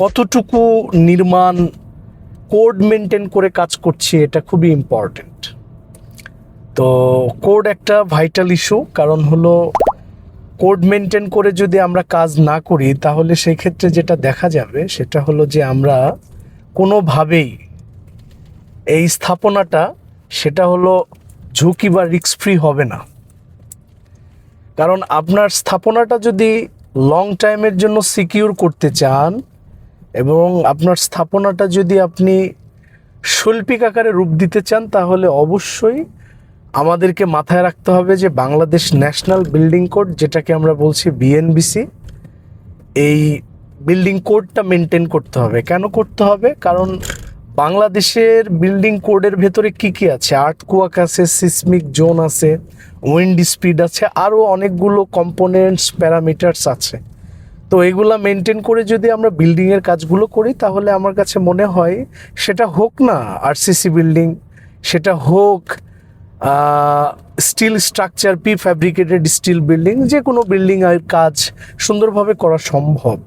কতটুকু নির্মাণ code maintain করে কাজ করছি এটা খুবই ইম্পর্টেন্ট। তো কোড একটা ভাইটাল ইস্যু, কারণ হলো কোড মেনটেন করে যদি আমরা কাজ না করি তাহলে সেই ক্ষেত্রে যেটা দেখা যাবে সেটা হলো যে আমরা কোনোভাবেই এই স্থাপনাটা সেটা হলো ঝুঁকি বা রিস্ক ফ্রি হবে না। কারণ আপনার স্থাপনাটা যদি লং টাইমের জন্য সিকিউর করতে চান এবং আপনার স্থাপনাটা যদি আপনি শৈল্পিক আকারে রূপ দিতে চান তাহলে অবশ্যই আমাদেরকে মাথায় রাখতে হবে যে বাংলাদেশ ন্যাশনাল বিল্ডিং কোড, যেটাকে আমরা বলছি বিএনবিসি, এই বিল্ডিং কোডটা মেনটেন করতে হবে। কেন করতে হবে? কারণ বাংলাদেশের বিল্ডিং কোডের ভেতরে কি কি আছে, আর্থকুয়াক আছে, সিসমিক জোন আছে, উইন্ড স্পিড আছে, আরও অনেকগুলো কম্পোনেন্টস প্যারামিটার্স আছে। তো এগুলা মেনটেন করে যদি আমরা বিল্ডিংয়ের কাজগুলো করি তাহলে আমার কাছে মনে হয় সেটা হোক না আরসিসি বিল্ডিং, সেটা হোক still structure, pre fabricated steel building, যে কোনো বিল্ডিং এর কাজ সুন্দরভাবে করা সম্ভব।